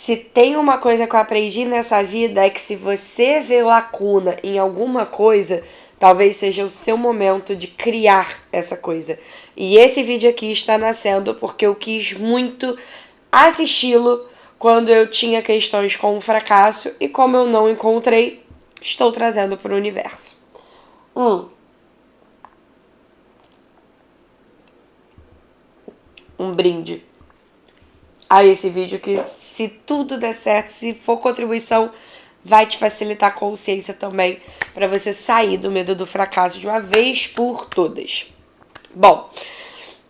Se tem uma coisa que eu aprendi nessa vida é que se você vê lacuna em alguma coisa, talvez seja o seu momento de criar essa coisa. E esse vídeo aqui está nascendo porque eu quis muito assisti-lo quando eu tinha questões com o fracasso e como eu não encontrei, estou trazendo para o universo. Um brinde a esse vídeo que, se tudo der certo, se for contribuição, vai te facilitar a consciência também para você sair do medo do fracasso de uma vez por todas. Bom,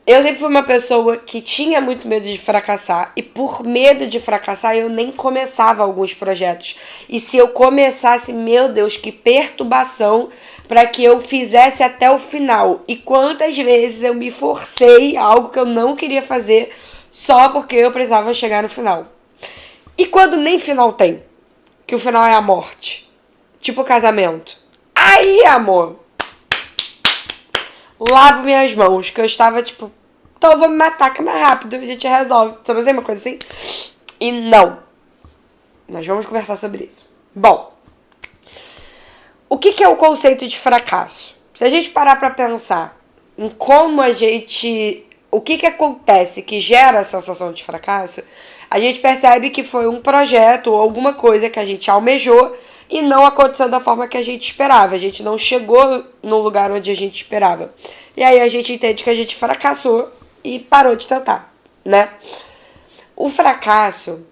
eu sempre fui uma pessoa que tinha muito medo de fracassar e por medo de fracassar eu nem começava alguns projetos. E se eu começasse, meu Deus, que perturbação para que eu fizesse até o final. E quantas vezes eu me forcei a algo que eu não queria fazer só porque eu precisava chegar no final. E quando nem final tem, que o final é a morte, tipo casamento, aí, amor, lavo minhas mãos, que eu estava tipo, então eu vou me matar, que é mais rápido, a gente resolve. Você não sei uma coisa assim? E não. Nós vamos conversar sobre isso. Bom, o que é o conceito de fracasso? Se a gente parar pra pensar em como a gente... O que acontece que gera a sensação de fracasso, a gente percebe que foi um projeto ou alguma coisa que a gente almejou e não aconteceu da forma que a gente esperava. A gente não chegou no lugar onde a gente esperava. E aí a gente entende que a gente fracassou e parou de tentar, né? O fracasso,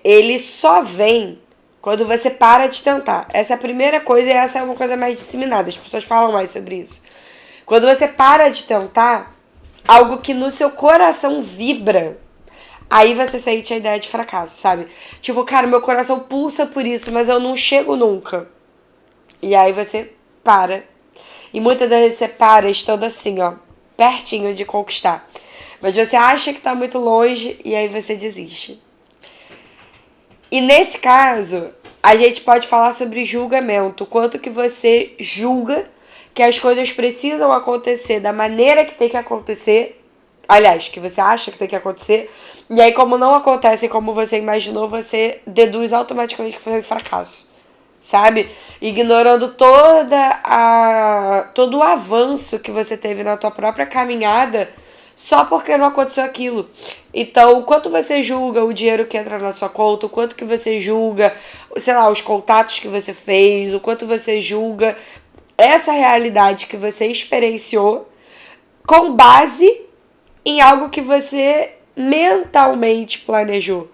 ele só vem quando você para de tentar. Essa é a primeira coisa e essa é uma coisa mais disseminada. As pessoas falam mais sobre isso. Quando você para de tentar algo que no seu coração vibra, aí você sente a ideia de fracasso, sabe? Tipo, cara, meu coração pulsa por isso, mas eu não chego nunca. E aí você para. E muitas das vezes você para estando assim, ó, pertinho de conquistar. Mas você acha que tá muito longe e aí você desiste. E nesse caso, a gente pode falar sobre julgamento. O quanto que você julga que as coisas precisam acontecer da maneira que tem que acontecer. Aliás, que você acha que tem que acontecer. E aí, como não acontece como você imaginou, você deduz automaticamente que foi um fracasso. Sabe? Ignorando todo o avanço que você teve na tua própria caminhada só porque não aconteceu aquilo. Então, o quanto você julga o dinheiro que entra na sua conta, o quanto que você julga, sei lá, os contatos que você fez, o quanto você julga essa realidade que você experienciou com base em algo que você mentalmente planejou.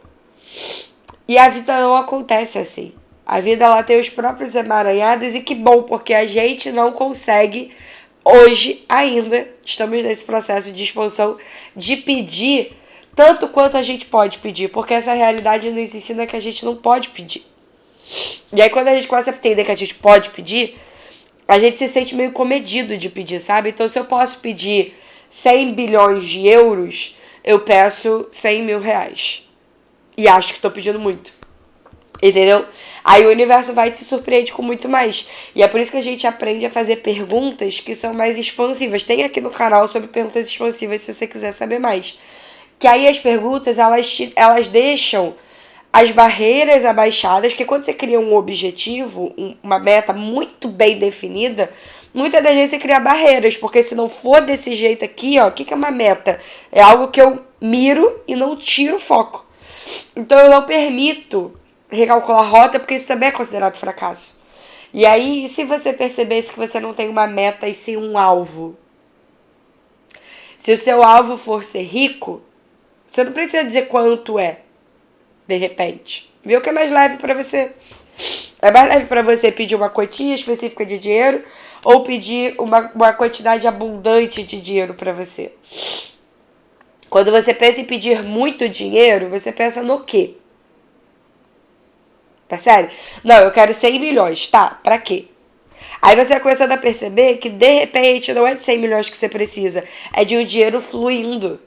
E a vida não acontece assim. A vida, ela tem os próprios emaranhados e que bom, porque a gente não consegue, hoje ainda, estamos nesse processo de expansão, de pedir tanto quanto a gente pode pedir, porque essa realidade nos ensina que a gente não pode pedir. E aí quando a gente começa a entender que a gente pode pedir, a gente se sente meio comedido de pedir, sabe? Então se eu posso pedir 100 bilhões de euros, eu peço 100 mil reais. E acho que estou pedindo muito. Entendeu? Aí o universo vai te surpreender com muito mais. E é por isso que a gente aprende a fazer perguntas que são mais expansivas. Tem aqui no canal sobre perguntas expansivas se você quiser saber mais. Que aí as perguntas, elas deixam as barreiras abaixadas, porque quando você cria um objetivo, uma meta muito bem definida, muitas das vezes você cria barreiras, porque se não for desse jeito aqui, ó, o que é uma meta? É algo que eu miro e não tiro o foco. Então eu não permito recalcular a rota, porque isso também é considerado fracasso. E aí, se você percebesse que você não tem uma meta e sim um alvo? Se o seu alvo for ser rico, você não precisa dizer quanto é, de repente. Vê o que é mais leve pra você. É mais leve pra você pedir uma quantia específica de dinheiro ou pedir uma quantidade abundante de dinheiro pra você. Quando você pensa em pedir muito dinheiro, você pensa no quê? Percebe? Não, eu quero 100 milhões, tá? Pra quê? Aí você vai começando a perceber que, de repente, não é de 100 milhões que você precisa, é de um dinheiro fluindo.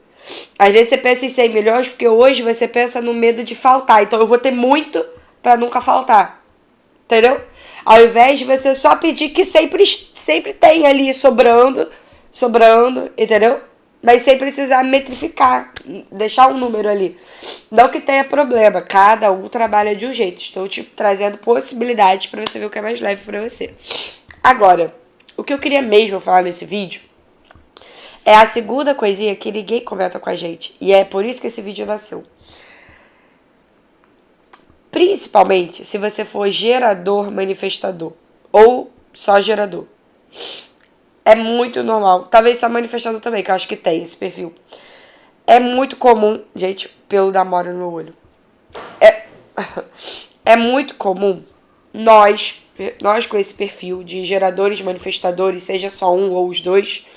Às vezes você pensa em 100 milhões porque hoje você pensa no medo de faltar. Então eu vou ter muito pra nunca faltar. Entendeu? Ao invés de você só pedir que sempre tem ali sobrando, entendeu? mas sem precisar metrificar, deixar um número ali. Não que tenha problema, cada um trabalha de um jeito. Estou te trazendo possibilidades para você ver o que é mais leve para você. Agora, o que eu queria mesmo falar nesse vídeo é a segunda coisinha que ninguém comenta com a gente. E é por isso que esse vídeo nasceu. Principalmente se você for gerador, manifestador. Ou só gerador. É muito normal. Talvez só manifestador também, que eu acho que tem esse perfil. É muito comum... Gente, pelo da mora no meu olho. É muito comum nós com esse perfil de geradores, manifestadores, seja só um ou os dois,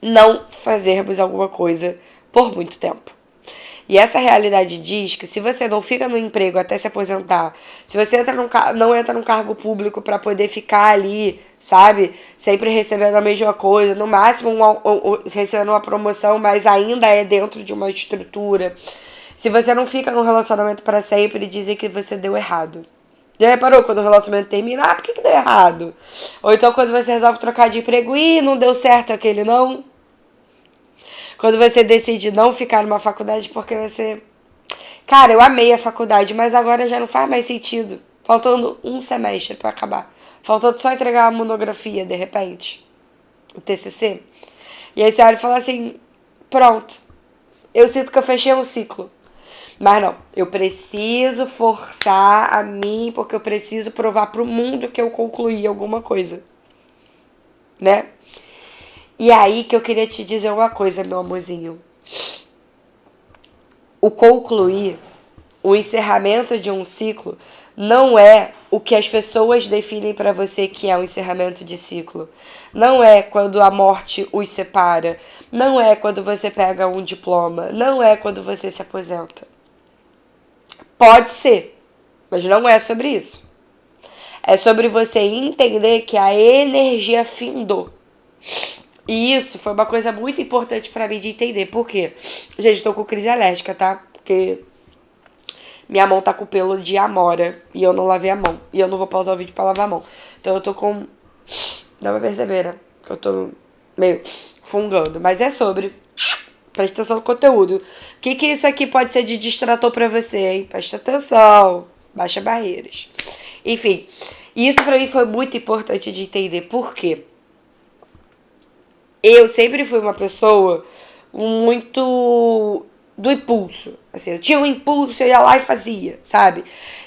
não fazermos alguma coisa por muito tempo. E essa realidade diz que se você não fica no emprego até se aposentar, se você não entra num cargo público para poder ficar ali, sabe, sempre recebendo a mesma coisa, no máximo recebendo uma promoção, mas ainda é dentro de uma estrutura. Se você não fica num relacionamento para sempre, dizem que você deu errado. Já reparou quando o relacionamento termina? Ah, por que deu errado? Ou então quando você resolve trocar de emprego, não deu certo aquele não. Quando você decide não ficar numa faculdade porque você... Cara, eu amei a faculdade, mas agora já não faz mais sentido. Faltando um semestre pra acabar. Faltando só entregar uma monografia, de repente. O TCC. E aí você olha e fala assim, pronto. Eu sinto que eu fechei um ciclo. Mas não, eu preciso forçar a mim, porque eu preciso provar pro mundo que eu concluí alguma coisa. Né? E aí que eu queria te dizer uma coisa, meu amorzinho. O concluir, o encerramento de um ciclo, não é o que as pessoas definem pra você que é um encerramento de ciclo. Não é quando a morte os separa. Não é quando você pega um diploma. Não é quando você se aposenta. Pode ser, mas não é sobre isso. É sobre você entender que a energia findou. E isso foi uma coisa muito importante pra mim de entender. Por quê? Gente, tô com crise alérgica, tá? Porque minha mão tá com pelo de amora e eu não lavei a mão. E eu não vou pausar o vídeo pra lavar a mão. Então eu tô com... Dá pra perceber, né? Que eu tô meio fungando. Mas é sobre... Presta atenção no conteúdo. O que isso aqui pode ser de distrator pra você, hein? Presta atenção. Baixa barreiras. Enfim, isso pra mim foi muito importante de entender. Por quê? Eu sempre fui uma pessoa muito do impulso. Assim, eu tinha um impulso, eu ia lá e fazia, sabe?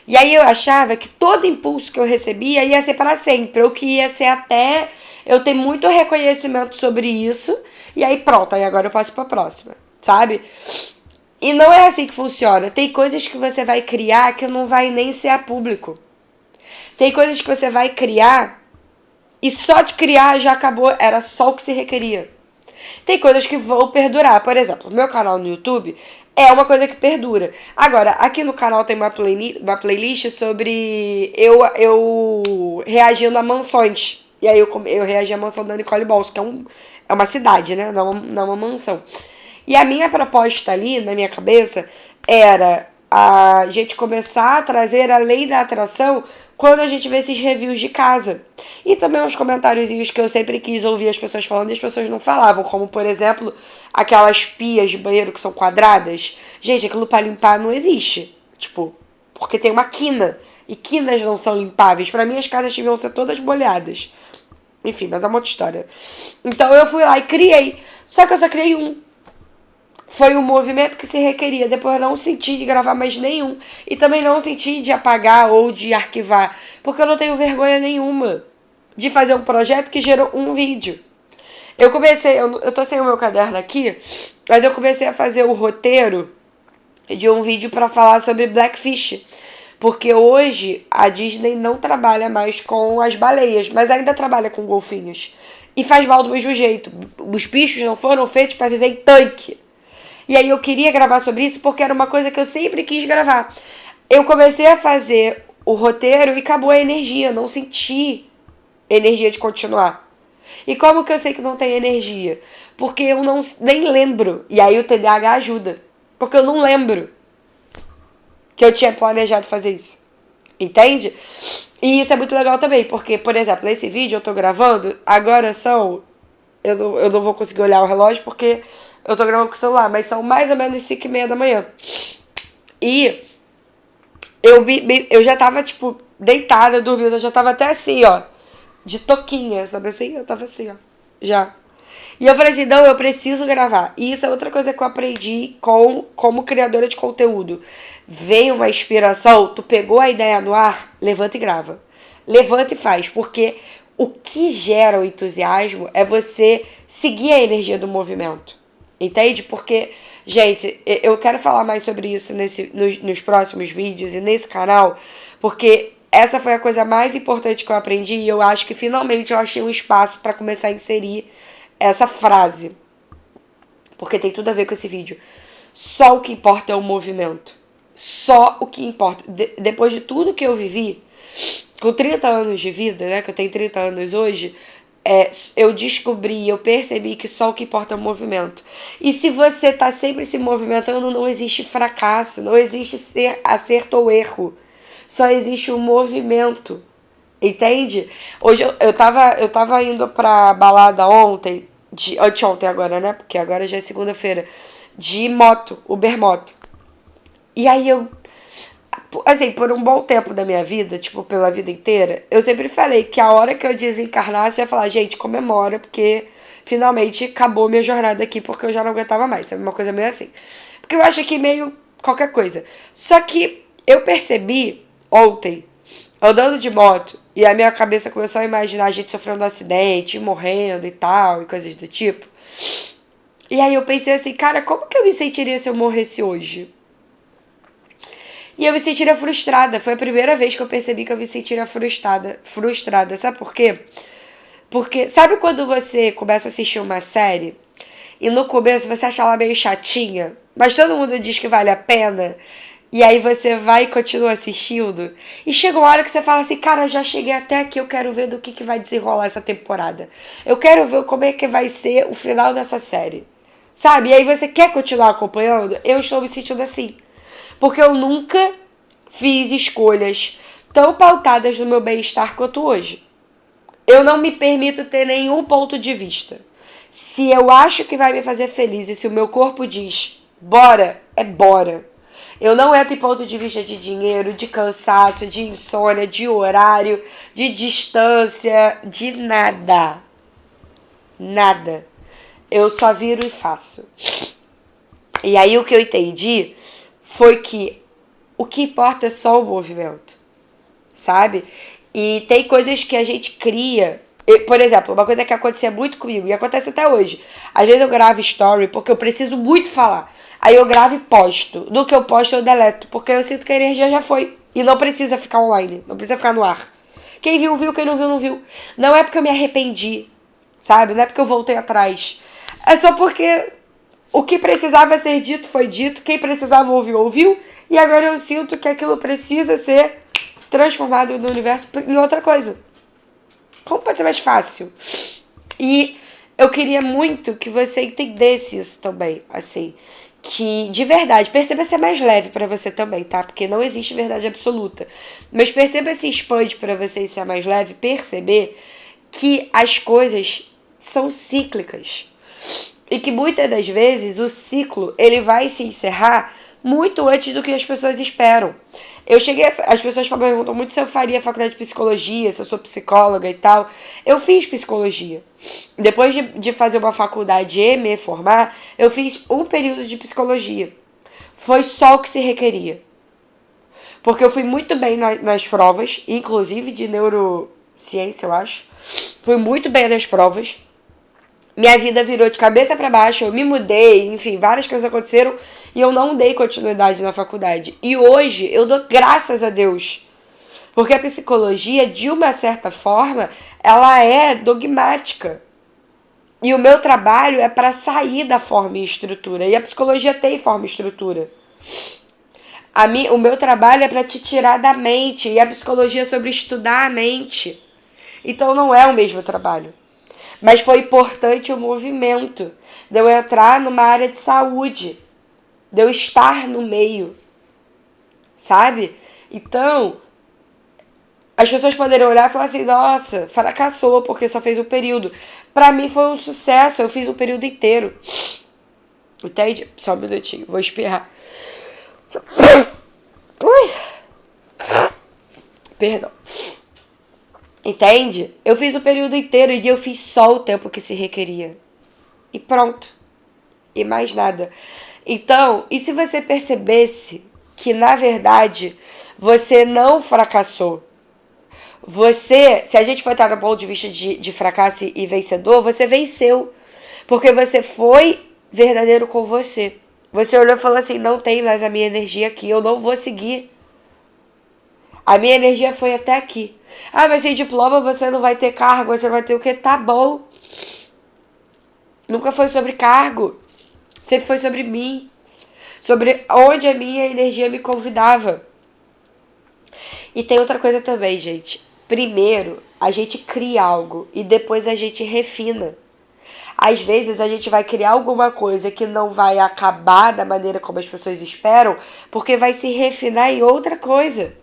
E aí eu achava que todo impulso que eu recebia ia ser para sempre. Ou que ia ser até eu ter muito reconhecimento sobre isso. E aí pronto, aí agora eu passo pra próxima, sabe? E não é assim que funciona. Tem coisas que você vai criar que não vai nem ser a público. Tem coisas que você vai criar e só de criar já acabou, era só o que se requeria. Tem coisas que vão perdurar. Por exemplo, meu canal no YouTube é uma coisa que perdura. Agora, aqui no canal tem uma playlist sobre eu reagindo a mansões. E aí eu reagi à mansão da Nicole Balls, que é uma cidade, né? Não uma mansão. E a minha proposta ali, na minha cabeça, era a gente começar a trazer a lei da atração quando a gente vê esses reviews de casa. E também uns comentáriozinhos que eu sempre quis ouvir as pessoas falando e as pessoas não falavam. Como, por exemplo, aquelas pias de banheiro que são quadradas. Gente, aquilo pra limpar não existe. Tipo, porque tem uma quina. E quinas não são limpáveis. Pra mim, as casas deviam ser todas molhadas. Enfim, mas é uma outra história. Então eu fui lá e criei. Só que eu só criei um. Foi um movimento que se requeria. Depois eu não senti de gravar mais nenhum. E também não senti de apagar ou de arquivar. Porque eu não tenho vergonha nenhuma de fazer um projeto que gerou um vídeo. Eu comecei... Eu tô sem o meu caderno aqui. Mas eu comecei a fazer o roteiro de um vídeo pra falar sobre Blackfish. Porque hoje a Disney não trabalha mais com as baleias. Mas ainda trabalha com golfinhos. E faz mal do mesmo jeito. Os bichos não foram feitos pra viver em tanque. E aí eu queria gravar sobre isso porque era uma coisa que eu sempre quis gravar. Eu comecei a fazer o roteiro e acabou a energia. Não senti energia de continuar. E como que eu sei que não tem energia? Porque eu nem lembro. E aí o TDAH ajuda. Porque eu não lembro que eu tinha planejado fazer isso. Entende? E isso é muito legal também. Porque, por exemplo, nesse vídeo eu tô gravando. Agora são eu não vou conseguir olhar o relógio porque eu tô gravando com o celular, mas são mais ou menos 5:30 da manhã. E eu já tava, tipo, deitada, dormindo, eu já tava até assim, ó, de toquinha, sabe assim? Eu tava assim, ó, já. E eu falei assim, não, eu preciso gravar. E isso é outra coisa que eu aprendi como criadora de conteúdo. Veio uma inspiração, tu pegou a ideia no ar, levanta e grava. Levanta e faz, porque o que gera o entusiasmo é você seguir a energia do movimento. Entende? Porque, gente, eu quero falar mais sobre isso nos próximos vídeos e nesse canal, porque essa foi a coisa mais importante que eu aprendi e eu acho que finalmente eu achei um espaço para começar a inserir essa frase. Porque tem tudo a ver com esse vídeo. Só o que importa é o movimento. Só o que importa. Depois de tudo que eu vivi, com 30 anos de vida, né? Que eu tenho 30 anos hoje, eu descobri, eu percebi que só o que importa é o movimento. E se você tá sempre se movimentando, não existe fracasso, não existe acerto ou erro. Só existe o movimento. Entende? Hoje eu tava indo pra balada ontem, anteontem agora, né? Porque agora já é segunda-feira, de moto, Uber Moto. E aí assim, por um bom tempo da minha vida, tipo, pela vida inteira, eu sempre falei que a hora que eu desencarnasse, eu ia falar, gente, comemora, porque finalmente acabou minha jornada aqui, porque eu já não aguentava mais, sabe? Uma coisa meio assim. Porque eu acho que meio qualquer coisa. Só que eu percebi ontem, andando de moto, e a minha cabeça começou a imaginar a gente sofrendo um acidente, morrendo e tal, e coisas do tipo. E aí eu pensei assim, cara, como que eu me sentiria se eu morresse hoje? E eu me sentiria frustrada. Foi a primeira vez que eu percebi que eu me sentiria frustrada. Frustrada. Sabe por quê? Porque sabe quando você começa a assistir uma série e no começo você acha ela meio chatinha, mas todo mundo diz que vale a pena, e aí você vai e continua assistindo, e chega uma hora que você fala assim, cara, já cheguei até aqui, eu quero ver do que vai desenrolar essa temporada. Eu quero ver como é que vai ser o final dessa série. Sabe? E aí você quer continuar acompanhando? Eu estou me sentindo assim. Porque eu nunca fiz escolhas tão pautadas no meu bem-estar quanto hoje. Eu não me permito ter nenhum ponto de vista. Se eu acho que vai me fazer feliz e se o meu corpo diz bora, é bora. Eu não entro em ponto de vista de dinheiro, de cansaço, de insônia, de horário, de distância, de nada. Nada. Eu só viro e faço. E aí o que eu entendi foi que o que importa é só o movimento, sabe? E tem coisas que a gente cria. Por exemplo, uma coisa que acontecia muito comigo, e acontece até hoje. Às vezes eu gravo story porque eu preciso muito falar. Aí eu gravo e posto. Do que eu posto eu deleto, porque eu sinto que a energia já foi. E não precisa ficar online, não precisa ficar no ar. Quem viu, viu, quem não viu, não viu. Não é porque eu me arrependi, sabe? Não é porque eu voltei atrás. É só porque o que precisava ser dito foi dito, quem precisava ouvir, ouviu, e agora eu sinto que aquilo precisa ser transformado no universo em outra coisa. Como pode ser mais fácil? E eu queria muito que você entendesse isso também, assim, que de verdade, perceba se é mais leve pra você também, tá? Porque não existe verdade absoluta. Mas perceba se expande pra você e se é mais leve, perceber que as coisas são cíclicas. E que muitas das vezes o ciclo ele vai se encerrar muito antes do que as pessoas esperam. As pessoas perguntam muito se eu faria faculdade de psicologia, se eu sou psicóloga e tal. Eu fiz psicologia. Depois de fazer uma faculdade e me formar, eu fiz um período de psicologia. Foi só o que se requeria. Porque eu fui muito bem nas provas, inclusive de neurociência, eu acho. Fui muito bem nas provas. Minha vida virou de cabeça para baixo, eu me mudei, enfim, várias coisas aconteceram e eu não dei continuidade na faculdade. E hoje eu dou graças a Deus. Porque a psicologia, de uma certa forma, ela é dogmática. E o meu trabalho é para sair da forma e estrutura. E a psicologia tem forma e estrutura. O meu trabalho é para te tirar da mente. E a psicologia é sobre estudar a mente. Então não é o mesmo trabalho. Mas foi importante o movimento de eu entrar numa área de saúde, de eu estar no meio, sabe? Então, As pessoas poderiam olhar e falar assim, nossa, fracassou porque só fez um período. Pra mim foi um sucesso, eu fiz o período inteiro. Entende? Só um minutinho, vou espirrar. Ui. Perdão. Entende? Eu fiz o período inteiro e eu fiz só o tempo que se requeria. E pronto. E mais nada. Então, e se você percebesse que, na verdade, você não fracassou? Você, se a gente for estar no ponto de vista de fracasso e vencedor, você venceu. Porque você foi verdadeiro com você. Você olhou e falou assim, não tem mais a minha energia aqui, eu não vou seguir. A minha energia foi até aqui. Ah, mas sem diploma você não vai ter cargo, você vai ter o quê? Tá bom. Nunca foi sobre cargo. Sempre foi sobre mim. Sobre onde a minha energia me convidava. E tem outra coisa também, gente. Primeiro, a gente cria algo e depois a gente refina. Às vezes a gente vai criar alguma coisa que não vai acabar da maneira como as pessoas esperam, porque vai se refinar em outra coisa.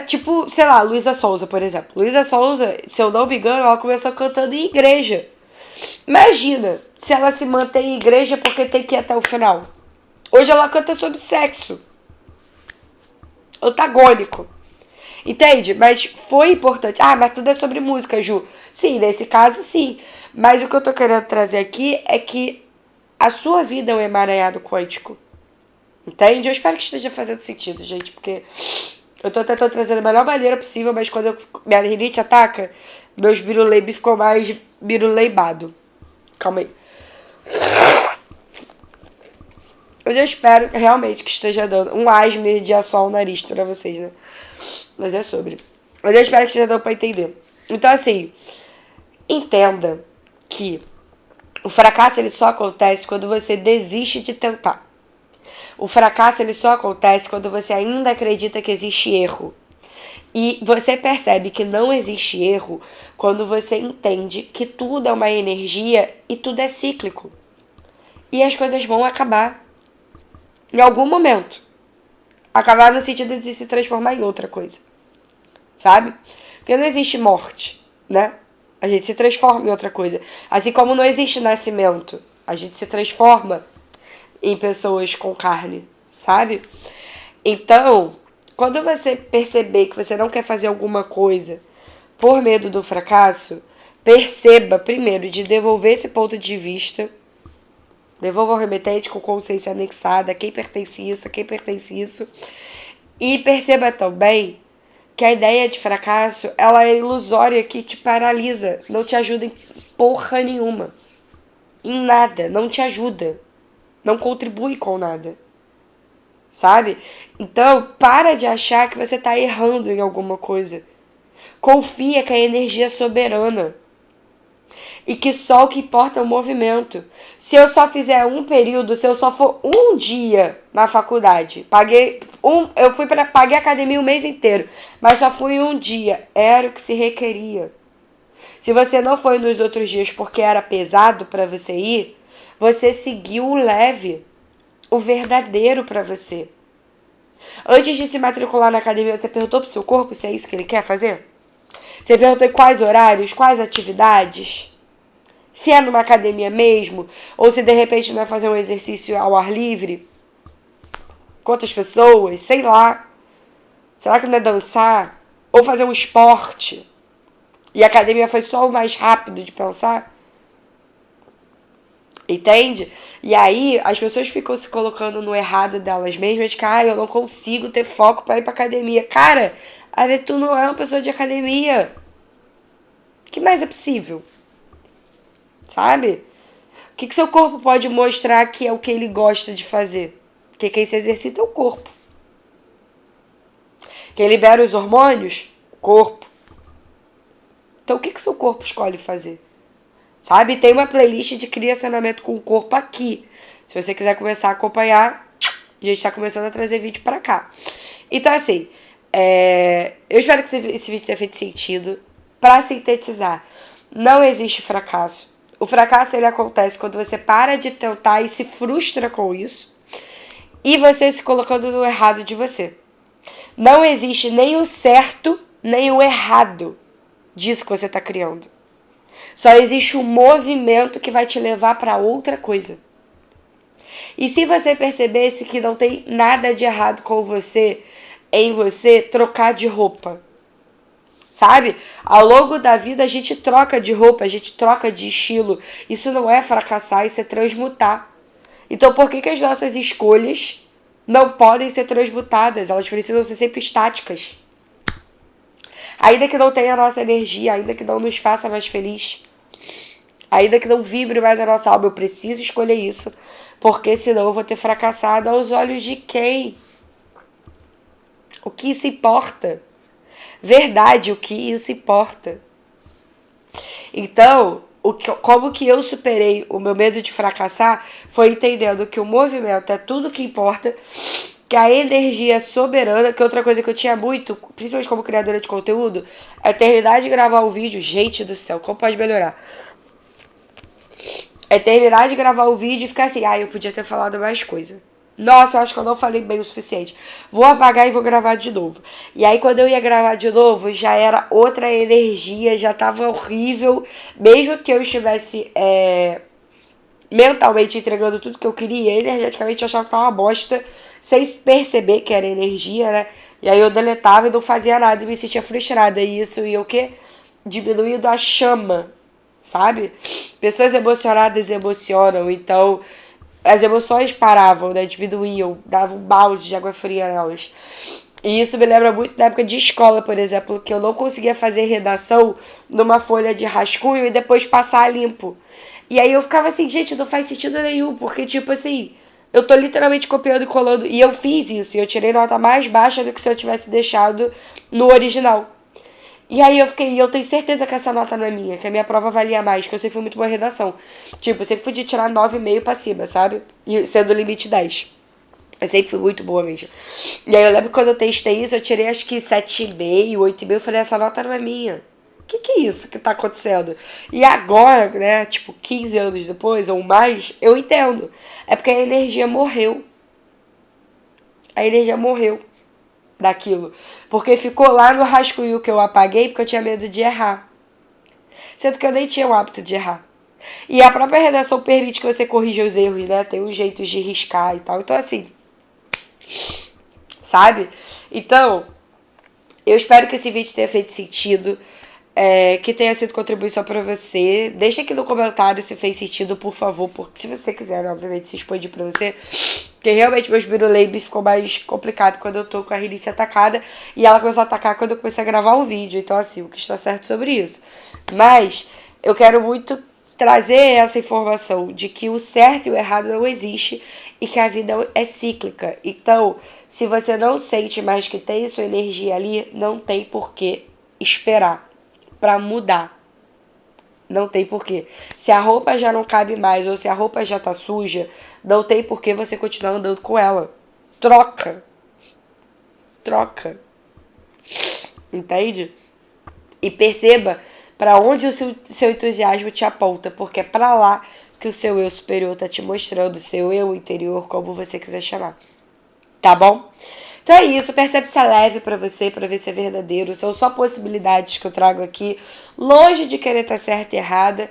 Tipo, sei lá, Luísa Sonza, por exemplo. Luísa Sonza, se eu não me engano, ela começou cantando em igreja. Imagina se ela se mantém em igreja porque tem que ir até o final. Hoje ela canta sobre sexo. Antagônico. Entende? Mas foi importante. Ah, mas tudo é sobre música, Ju. Sim, nesse caso, sim. Mas o que eu tô querendo trazer aqui é que a sua vida é um emaranhado quântico. Entende? Eu espero que esteja fazendo sentido, gente, porque eu tô tentando trazer da melhor maneira possível, mas quando minha rinite ataca, meus biruleibe ficou mais biruleibado. Calma aí. Mas eu espero realmente que esteja dando um asma de assoar o nariz pra vocês, né? Mas é sobre. Mas eu espero que esteja dando pra entender. Então, assim, entenda que o fracasso ele só acontece quando você desiste de tentar. O fracasso ele só acontece quando você ainda acredita que existe erro. E você percebe que não existe erro quando você entende que tudo é uma energia e tudo é cíclico. E as coisas vão acabar. Em algum momento. Acabar no sentido de se transformar em outra coisa. Sabe? Porque não existe morte, né? A gente se transforma em outra coisa. Assim como não existe nascimento. A gente se transforma em pessoas com carne, sabe? Então, quando você perceber que você não quer fazer alguma coisa por medo do fracasso, perceba primeiro de devolver esse ponto de vista. Devolva ao remetente com consciência anexada, a quem pertence isso, a quem pertence isso. E perceba também que a ideia de fracasso, ela é ilusória, que te paralisa, não te ajuda em porra nenhuma. Em nada, não te ajuda. Não contribui com nada. Sabe? Então, para de achar que você está errando em alguma coisa. Confia que a energia é soberana. E que só o que importa é o movimento. Se eu só fizer um período, se eu só for um dia na faculdade, paguei academia o mês inteiro, mas só fui um dia, era o que se requeria. Se você não foi nos outros dias porque era pesado para você ir, você seguiu o leve, o verdadeiro para você. Antes de se matricular na academia, você perguntou pro seu corpo se é isso que ele quer fazer? Você perguntou quais horários, quais atividades? Se é numa academia mesmo, ou se de repente não é fazer um exercício ao ar livre. Quantas pessoas, sei lá. Será que não é dançar? Ou fazer um esporte? E a academia foi só o mais rápido de pensar? Entende? E aí as pessoas ficam se colocando no errado delas mesmas, que eu não consigo ter foco pra ir pra academia. Cara, tu não é uma pessoa de academia. O que mais é possível? Sabe? O que seu corpo pode mostrar que é o que ele gosta de fazer? Porque quem se exercita é o corpo. Quem libera os hormônios? O corpo. Então o que seu corpo escolhe fazer? Sabe? Tem uma playlist de criacionamento com o corpo aqui. Se você quiser começar a acompanhar, a gente tá começando a trazer vídeo pra cá. Então assim, eu espero que esse vídeo tenha feito sentido. Pra sintetizar, não existe fracasso. O fracasso ele acontece quando você para de tentar e se frustra com isso. E você se colocando no errado de você. Não existe nem o certo, nem o errado disso que você está criando. Só existe um movimento que vai te levar para outra coisa. E se você percebesse que não tem nada de errado com você, em você trocar de roupa, sabe? Ao longo da vida a gente troca de roupa, a gente troca de estilo. Isso não é fracassar, isso é transmutar. Então por que as nossas escolhas não podem ser transmutadas? Elas precisam ser sempre estáticas. Ainda que não tenha a nossa energia, ainda que não nos faça mais feliz, ainda que não vibre mais a nossa alma, eu preciso escolher isso, porque senão eu vou ter fracassado aos olhos de quem? O que isso importa? Verdade, o que isso importa? Então, como que eu superei o meu medo de fracassar foi entendendo que o movimento é tudo que importa, que a energia é soberana, que outra coisa que eu tinha muito, principalmente como criadora de conteúdo, é terminar de gravar o vídeo, gente do céu, como pode melhorar? É terminar de gravar o vídeo e ficar assim, eu podia ter falado mais coisa. Nossa, eu acho que eu não falei bem o suficiente. Vou apagar e vou gravar de novo. E aí, quando eu ia gravar de novo, já era outra energia, já tava horrível. Mesmo que eu estivesse mentalmente entregando tudo que eu queria, energeticamente eu achava que tava uma bosta, sem perceber que era energia, né? E aí eu deletava e não fazia nada e me sentia frustrada. E isso ia o quê? Diminuindo a chama, sabe? Pessoas emocionadas emocionam, então as emoções paravam, né? Diminuíam, davam um balde de água fria nelas. E isso me lembra muito da época de escola, por exemplo, que eu não conseguia fazer redação numa folha de rascunho e depois passar limpo. E aí eu ficava assim, gente, não faz sentido nenhum, porque tipo assim, eu tô literalmente copiando e colando, e eu fiz isso, e eu tirei nota mais baixa do que se eu tivesse deixado no original. E aí eu tenho certeza que essa nota não é minha, que a minha prova valia mais, que eu sempre fui muito boa em redação. Tipo, eu sempre podia tirar 9,5 pra cima, sabe? E sendo o limite 10. Eu sempre fui muito boa mesmo. E aí eu lembro que quando eu testei isso, eu tirei acho que 7,5, 8,5. Eu falei, essa nota não é minha. Que é isso que tá acontecendo? E agora, né, tipo, 15 anos depois ou mais, eu entendo. É porque a energia morreu. A energia morreu daquilo. Porque ficou lá no rascunho que eu apaguei porque eu tinha medo de errar. Sendo que eu nem tinha o hábito de errar. E a própria redação permite que você corrija os erros, né? Tem uns jeitos de riscar e tal. Então, assim, sabe? Então, eu espero que esse vídeo tenha feito sentido. Que tenha sido contribuição para você. Deixa aqui no comentário se fez sentido, por favor. Porque se você quiser, né, obviamente, se expandir pra você. Porque realmente meus biruleibe ficou mais complicado quando eu tô com a rinite atacada. E ela começou a atacar quando eu comecei a gravar o vídeo. Então, assim, o que está certo sobre isso. Mas eu quero muito trazer essa informação de que o certo e o errado não existe e que a vida é cíclica. Então, se você não sente mais que tem sua energia ali, não tem por que esperar pra mudar. Não tem porquê. Se a roupa já não cabe mais ou se a roupa já tá suja, não tem porquê você continuar andando com ela. Troca. Troca. Entende? E perceba para onde o seu entusiasmo te aponta, porque é para lá que o seu eu superior tá te mostrando, o seu eu interior, como você quiser chamar. Tá bom? Então é isso, percebe-se leve pra você, pra ver se é verdadeiro. São só possibilidades que eu trago aqui, longe de querer estar certa e errada.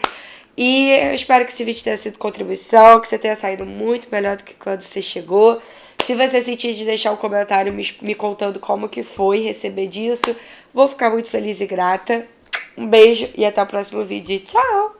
E eu espero que esse vídeo tenha sido contribuição, que você tenha saído muito melhor do que quando você chegou. Se você sentir de deixar um comentário me contando como que foi receber disso, vou ficar muito feliz e grata. Um beijo e até o próximo vídeo. Tchau!